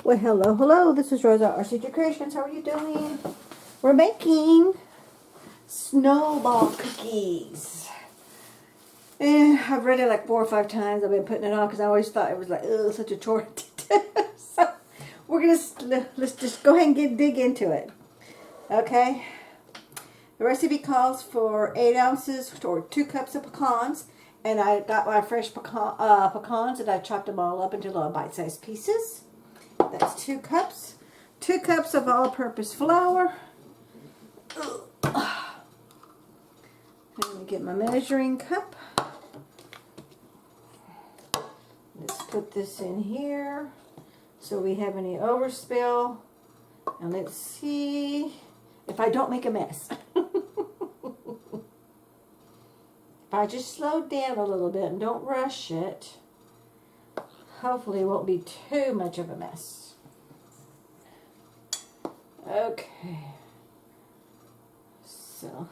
Well, hello, hello. This is Rosa, RCG Creations. How are you doing? We're making snowball cookies. And I've read it like 4 or 5 times. I've been putting it on because I always thought it was like, ugh, such a chore to do. So we're let's just go ahead and dig into it. Okay. The recipe calls for 8 ounces or 2 cups of pecans. And I got my fresh pecans and I chopped them all up into little bite-sized pieces. That's 2 cups. 2 cups of all-purpose flour. Let me get my measuring cup. Let's put this in here so we have any overspill. And let's see if I don't make a mess. If I just slow down a little bit and don't rush it, hopefully it won't be too much of a mess. Okay. So,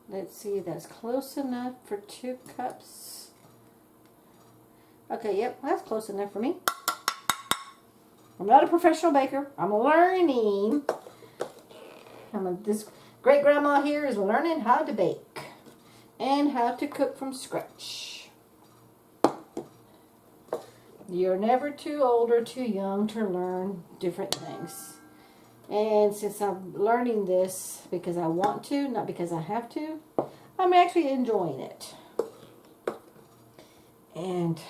let's see, that's close enough for 2 cups. Okay, yep, that's close enough for me. I'm not a professional baker. I'm learning. This great grandma here is learning how to bake and how to cook from scratch. You're never too old or too young to learn different things. And since I'm learning this because I want to, not because I have to, I'm actually enjoying it. And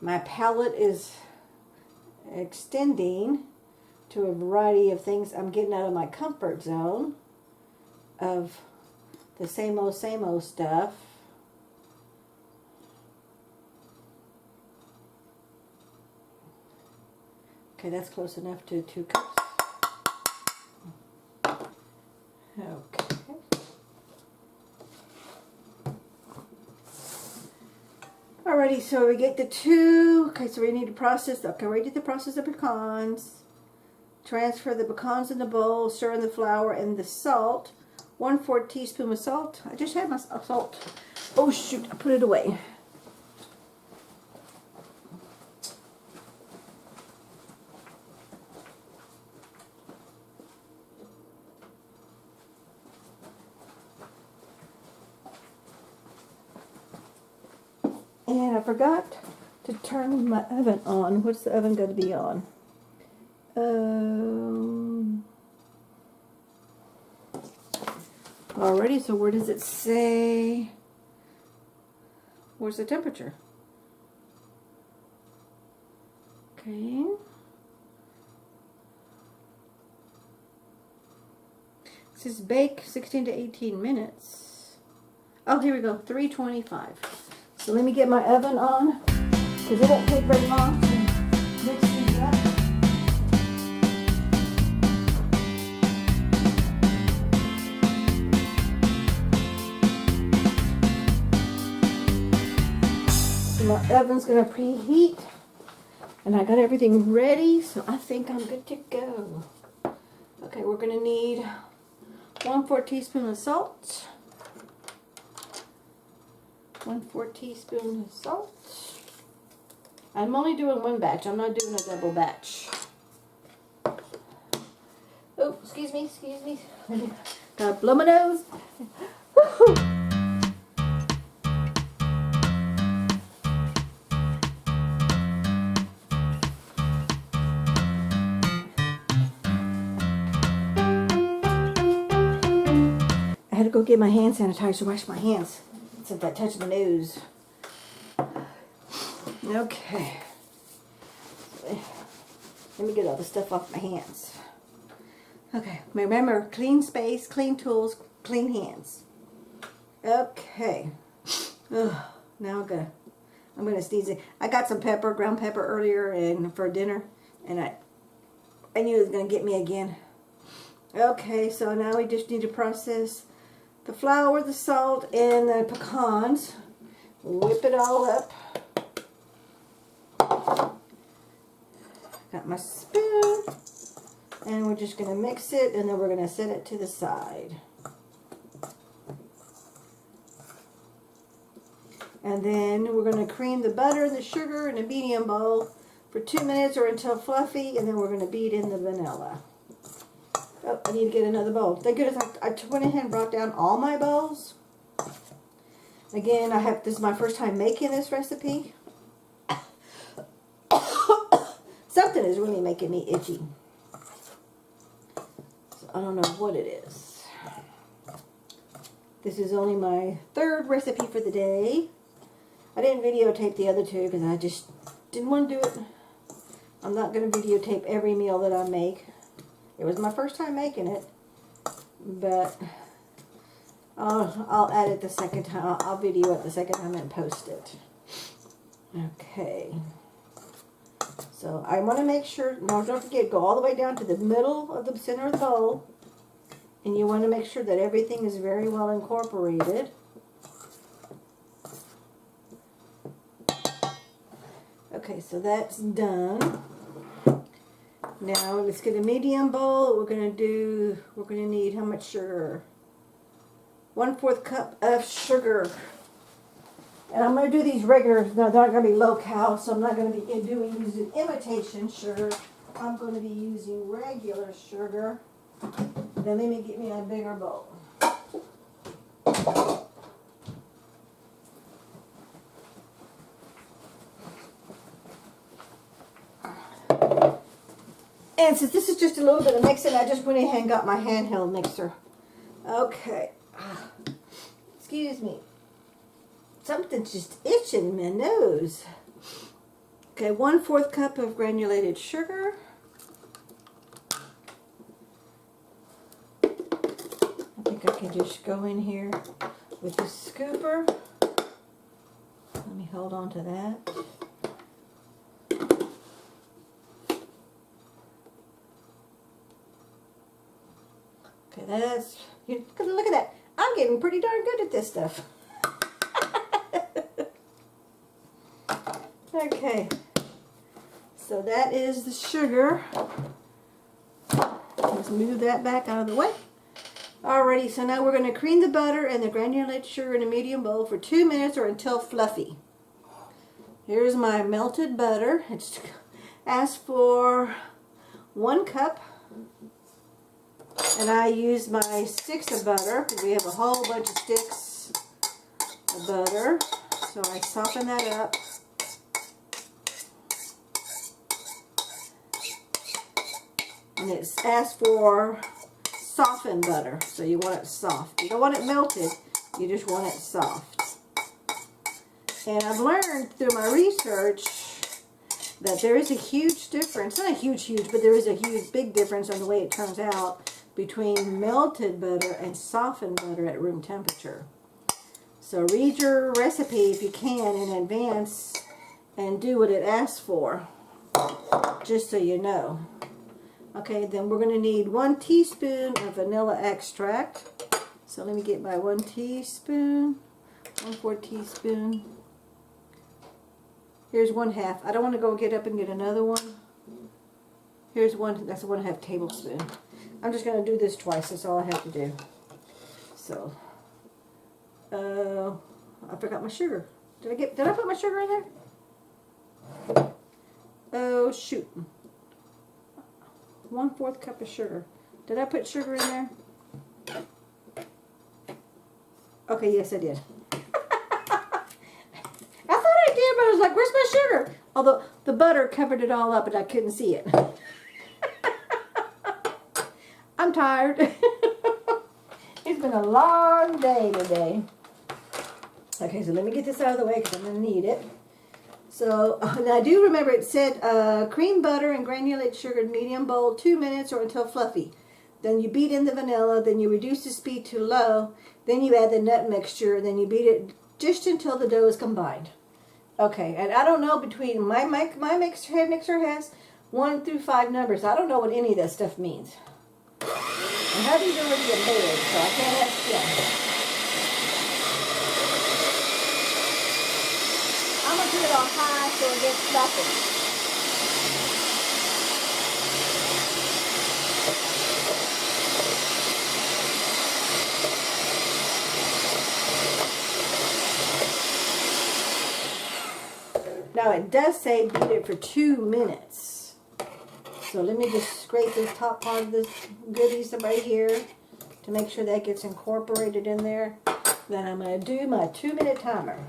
my palate is extending to a variety of things. I'm getting out of my comfort zone of the same old stuff. Okay, that's close enough to 2 cups. Okay. Alrighty, so we get the 2. Okay, so we need to process. Okay, we did the process of pecans. Transfer the pecans in the bowl, stir in the flour and the salt. 1/4 teaspoon of salt. I just had my salt. Oh shoot, I put it away. And I forgot to turn my oven on. What's the oven going to be on? Alrighty, so where does it say? Where's the temperature? Okay. It says bake 16 to 18 minutes. Oh, here we go, 325. So let me get my oven on, because it won't take very long to mix these up. So my oven's going to preheat, and I got everything ready, so I think I'm good to go. Okay, we're going to need 1/4 teaspoon of salt. 1/4 teaspoon of salt. I'm only doing 1 batch. I'm not doing a double batch. Oh, excuse me. Gotta blow my nose. I had to go get my hand sanitizer to wash my hands since I touched my nose. Okay. Let me get all the stuff off my hands. Okay. Remember, clean space, clean tools, clean hands. Okay. Ugh, now I'm gonna sneeze it. I got some pepper, ground pepper earlier and for dinner, and I knew it was gonna get me again. Okay, so now we just need to process the flour, the salt, and the pecans. Whip it all up. Got my spoon. And we're just going to mix it, and then we're going to set it to the side. And then we're going to cream the butter and the sugar in a medium bowl for 2 minutes or until fluffy, and then we're going to beat in the vanilla. Oh, I need to get another bowl. Thank goodness I went ahead and brought down all my bowls. Again, this is my first time making this recipe. Something is really making me itchy. So I don't know what it is. This is only my third recipe for the day. I didn't videotape the other two because I just didn't want to do it. I'm not going to videotape every meal that I make. It was my first time making it, but I'll add it the second time. I'll video it the second time and post it. Okay. So I want to make sure, no, don't forget, go all the way down to the middle of the center of the bowl. And you want to make sure that everything is very well incorporated. Okay, so that's done. Now let's get a medium bowl. We're going to need how much sugar? 1/4 cup of sugar. And I'm going to do these regular, no, they're not going to be low cal, so I'm not going to be using imitation sugar. I'm going to be using regular sugar. Then let me get me a bigger bowl. And since this is just a little bit of mixing, I just went ahead and got my handheld mixer. Okay. Excuse me. Something's just itching my nose. Okay, 1/4 cup of granulated sugar. I think I can just go in here with this scooper. Let me hold on to that. Okay, look at that. I'm getting pretty darn good at this stuff. Okay, so that is the sugar. Let's move that back out of the way. Alrighty, so now we're going to cream the butter and the granulated sugar in a medium bowl for 2 minutes or until fluffy. Here's my melted butter. It's asked for 1 cup. And I use my sticks of butter. We have a whole bunch of sticks of butter. So I soften that up. And it's asked for softened butter. So you want it soft. You don't want it melted. You just want it soft. And I've learned through my research that there is a huge difference. Not a huge, but there is a big difference on the way it turns out between melted butter and softened butter at room temperature. So read your recipe if you can in advance and do what it asks for, just so you know. Okay, then we're going to need 1 teaspoon of vanilla extract. So let me get my 1 teaspoon, 1/4 teaspoon. Here's 1/2. I don't want to go get up and get another one. Here's one, that's a 1/2 tablespoon. I'm just going to do this twice, that's all I have to do. So, I forgot my sugar. Did I put my sugar in there? Oh, shoot. 1/4 cup of sugar. Did I put sugar in there? Okay, yes I did. I thought I did, but I was like, where's my sugar? Although the butter covered it all up and I couldn't see it. I'm tired. It's been a long day today. Okay, so let me get this out of the way because I'm going to need it. So, now I do remember it said cream butter and granulated sugar in medium bowl, 2 minutes or until fluffy. Then you beat in the vanilla, then you reduce the speed to low, then you add the nut mixture, and then you beat it just until the dough is combined. Okay, and I don't know between, my hand mixer has 1 through 5 numbers. I don't know what any of that stuff means. And hubby's already in bed, so I can't ask him. I'm going to put it on high so it gets fluffy. Now it does say beat it for 2 minutes. So let me just scrape this top part of this goodies right here to make sure that gets incorporated in there. Then I'm going to do my 2-minute timer.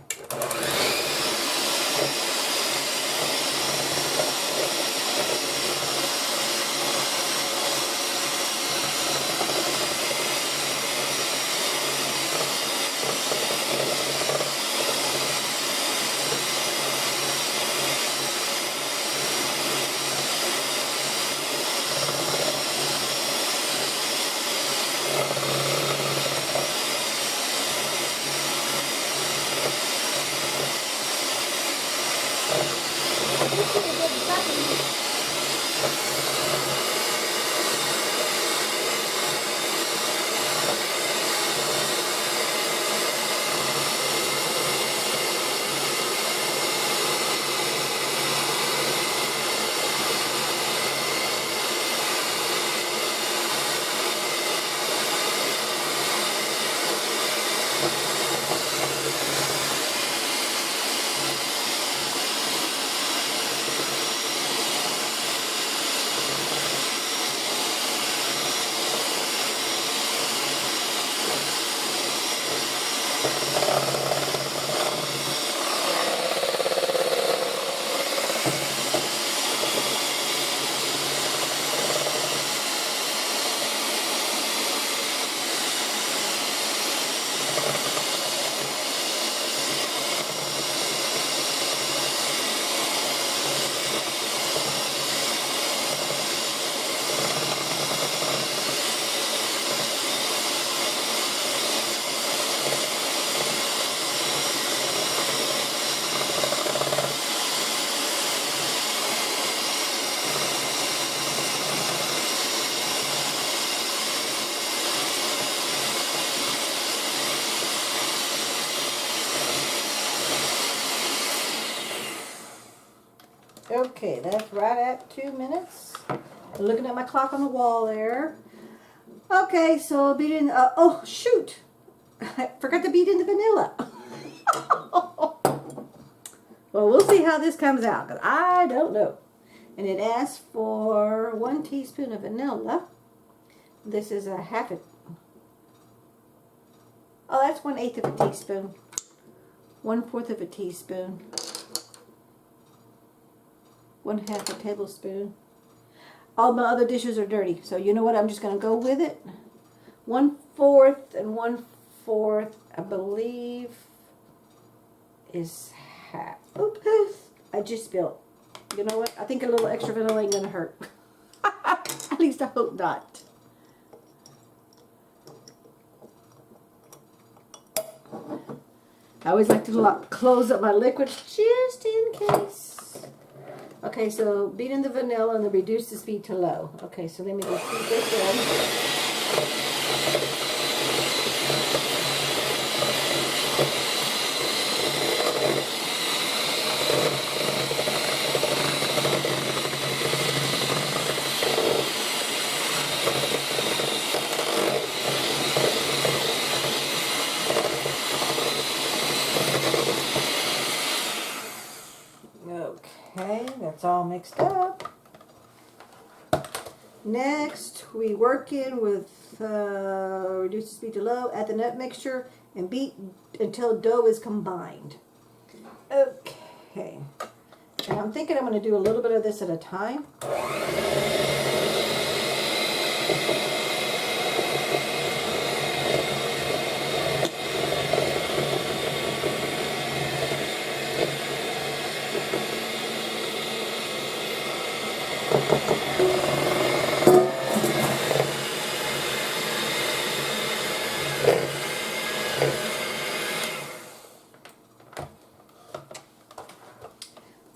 Okay, that's right at 2 minutes. I'm looking at my clock on the wall there. Okay, so I'll beat in, oh shoot, I forgot to beat in the vanilla. Well, we'll see how this comes out, because I don't know. And it asks for 1 teaspoon of vanilla. This is a half a, oh, that's 1/8 of a teaspoon. 1/4 of a teaspoon. 1/2 a tablespoon. All my other dishes are dirty, so you know what? I'm just going to go with it. 1/4 and 1/4, I believe, is half. Oops, I just spilled. You know what? I think a little extra vanilla ain't going to hurt. At least I hope not. I always like to close up my liquids just in case. Okay, so beat in the vanilla and then reduce the speed to low. Okay, so let me just put this in. Okay, that's all mixed up. Next, we work in with reduce the speed to low, add the nut mixture, and beat until dough is combined. Okay, and I'm thinking I'm going to do a little bit of this at a time.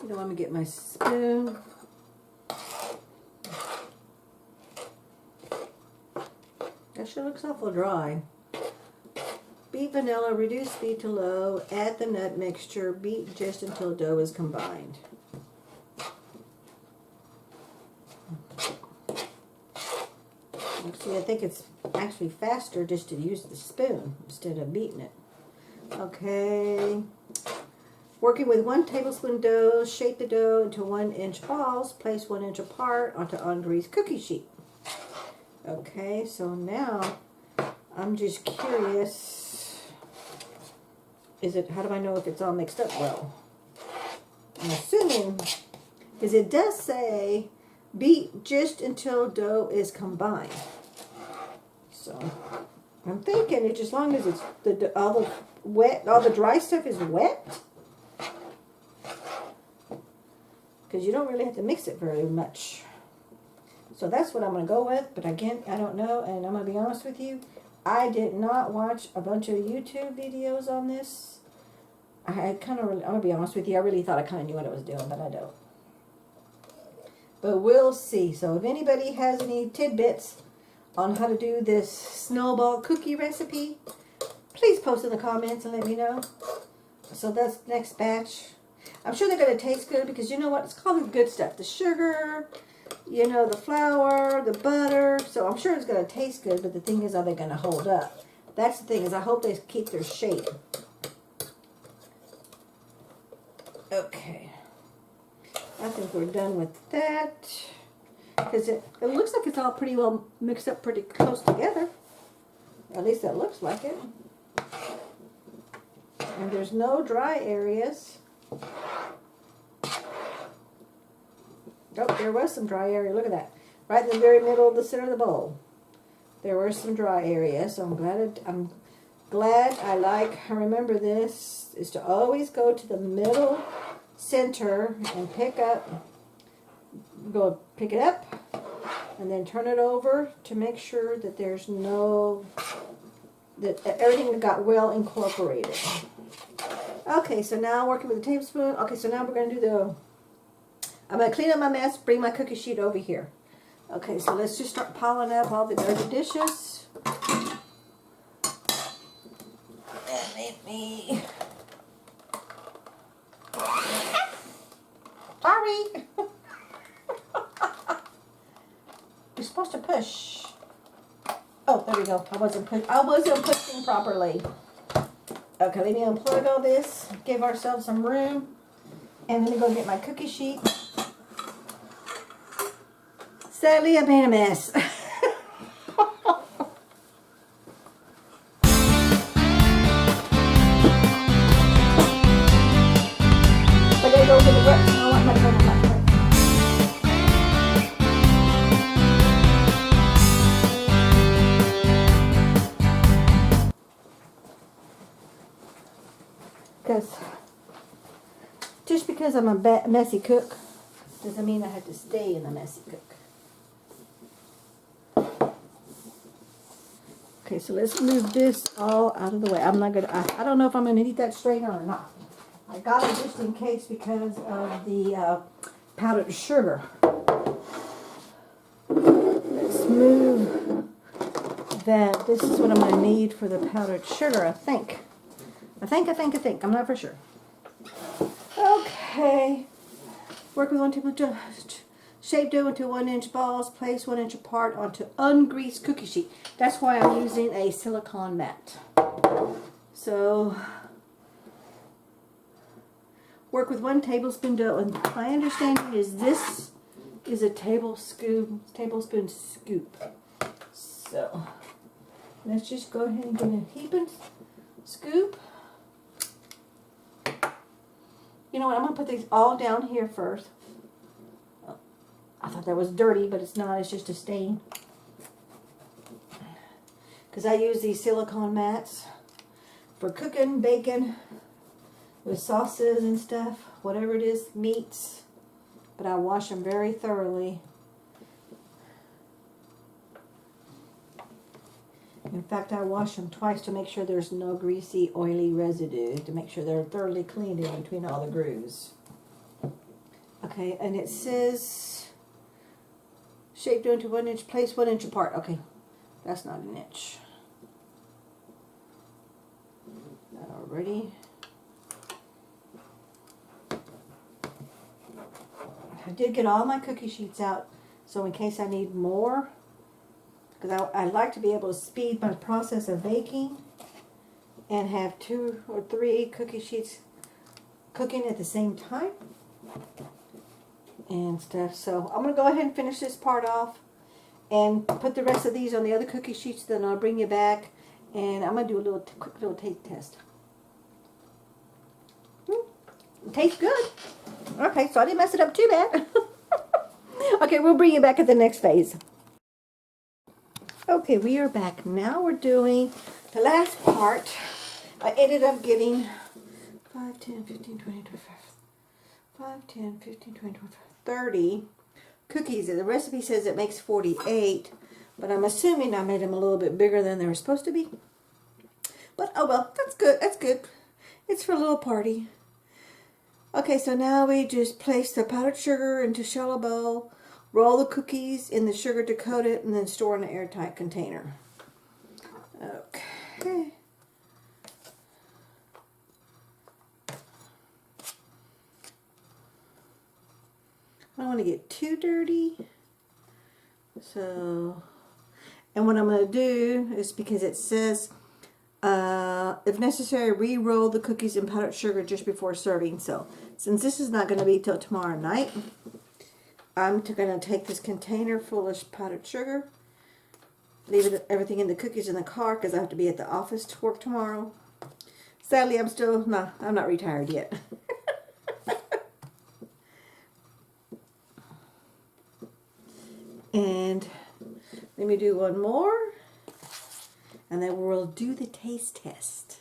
You know, let me get my spoon. That sure looks awful dry. Beat vanilla, reduce speed to low, add the nut mixture, beat just until dough is combined. See, I think it's actually faster just to use the spoon instead of beating it. Okay. Working with 1 tablespoon dough, shape the dough into 1-inch balls. Place 1 inch apart onto ungreased cookie sheet. Okay, so now I'm just curious. How do I know if it's all mixed up well? I'm assuming, because it does say beat just until dough is combined. So I'm thinking it's as long as it's all the dry stuff is wet. Because you don't really have to mix it very much. So that's what I'm going to go with. But again, I don't know. And I'm going to be honest with you. I did not watch a bunch of YouTube videos on this. I'm going to be honest with you. I really thought I kind of knew what I was doing, but I don't. But we'll see. So if anybody has any tidbits on how to do this snowball cookie recipe, please post in the comments and let me know. So that's next batch. I'm sure they're going to taste good because you know what? It's called the good stuff. The sugar, you know, the flour, the butter. So I'm sure it's going to taste good, but the thing is, are they going to hold up? That's the thing, is I hope they keep their shape. Okay. I think we're done with that. Because it looks like it's all pretty well mixed up pretty close together. At least that looks like it. And there's no dry areas. Oh, there was some dry area. Look at that. Right in the very middle of the center of the bowl. There were some dry areas. So I'm glad I remember this is to always go to the middle center and pick it up and then turn it over to make sure that there's that everything got well incorporated. Okay, so now working with a tablespoon. Okay, so now we're going to do I'm going to clean up my mess, bring my cookie sheet over here. Okay, so let's just start piling up all the dirty dishes. And let me... Sorry! You're supposed to push. Oh, there we go. I wasn't pushing properly. Okay, let me unplug all this, give ourselves some room, and let me go get my cookie sheet. Sadly, I made a mess. I gotta go get the rest. I want my phone back. Because just because I'm a messy cook doesn't mean I have to stay in a messy cook. Okay, so let's move this all out of the way. I don't know if I'm gonna need that strainer or not. I got it just in case because of the powdered sugar. Let's move that. This is what I'm gonna need for the powdered sugar, I think. I'm not for sure. Okay. Work with 1 tablespoon. Shape dough into 1-inch balls. Place 1 inch apart onto ungreased cookie sheet. That's why I'm using a silicone mat. So, work with 1 tablespoon dough. And my understanding is this is a tablespoon scoop. So, let's just go ahead and get a heaping scoop. You know what? I'm going to put these all down here first. I thought that was dirty, but it's not. It's just a stain. Because I use these silicone mats for cooking, baking, with sauces and stuff, whatever it is, meats. But I wash them very thoroughly. In fact, I wash them twice to make sure there's no greasy, oily residue, to make sure they're thoroughly cleaned in between all the grooves. Okay, and it says shape dough into 1 inch, place 1 inch apart. Okay, that's not an inch. That already. I did get all my cookie sheets out, so in case I need more, because I'd like to be able to speed my process of baking and have 2 or 3 cookie sheets cooking at the same time and stuff. So I'm going to go ahead and finish this part off and put the rest of these on the other cookie sheets. Then I'll bring you back and I'm going to do a little quick little taste test. It tastes good. Okay, so I didn't mess it up too bad. Okay, we'll bring you back at the next phase. Okay, we are back. Now we're doing the last part. I ended up getting 5, 10, 15, 20, 25, 5, 10, 15, 20, 25, 30 cookies. The recipe says it makes 48, but I'm assuming I made them a little bit bigger than they were supposed to be. But oh well, that's good. That's good. It's for a little party. Okay, so now we just place the powdered sugar into a shallow bowl, roll the cookies in the sugar to coat it, and then store in an airtight container. Okay. I don't want to get too dirty. So, and what I'm going to do is, because it says, if necessary, re-roll the cookies in powdered sugar just before serving. So, since this is not going to be till tomorrow night, I'm going to take this container full of powdered sugar, leave everything in the cookies in the car because I have to be at the office to work tomorrow. Sadly, I'm not retired yet. And let me do one more, and then we'll do the taste test.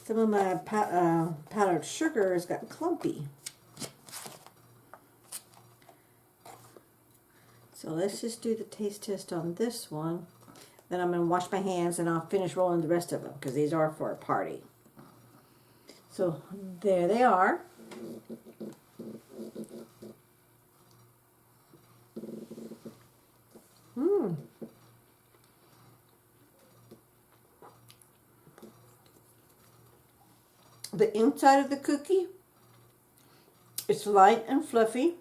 Some of my powdered sugar has got clumpy. So let's just do the taste test on this one. Then I'm going to wash my hands and I'll finish rolling the rest of them because these are for a party. So there they are. The inside of the cookie, it's light and fluffy.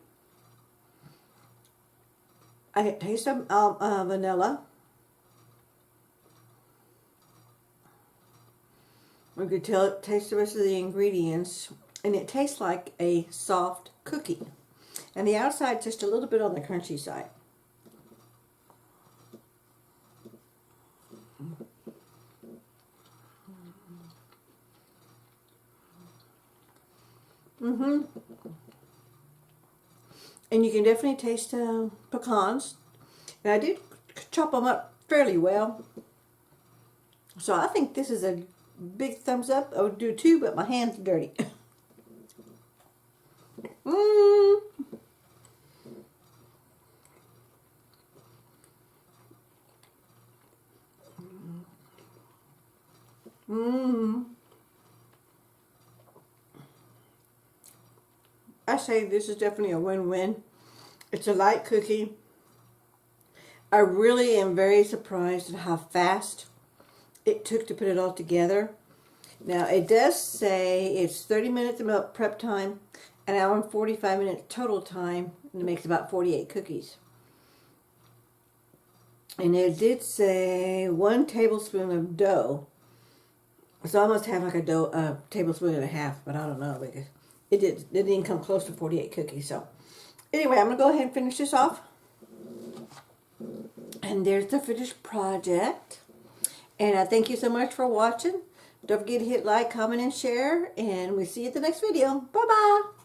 I get taste of vanilla. We could taste the rest of the ingredients, and it tastes like a soft cookie. And the outside just a little bit on the crunchy side. And you can definitely taste pecans. And I did chop them up fairly well. So I think this is a big thumbs up. I would do 2, but my hands are dirty. I say this is definitely a win-win. It's a light cookie. I really am very surprised at how fast it took to put it all together. Now it does say it's 30 minutes of prep time, an hour and 45 minutes total time, and it makes about 48 cookies. And it did say 1 tablespoon of dough. So I must have like a tablespoon and a half, but I don't know because it didn't come close to 48 cookies. So anyway, I'm going to go ahead and finish this off. And there's the finished project. And I thank you so much for watching. Don't forget to hit like, comment, and share. And we'll see you at the next video. Bye-bye.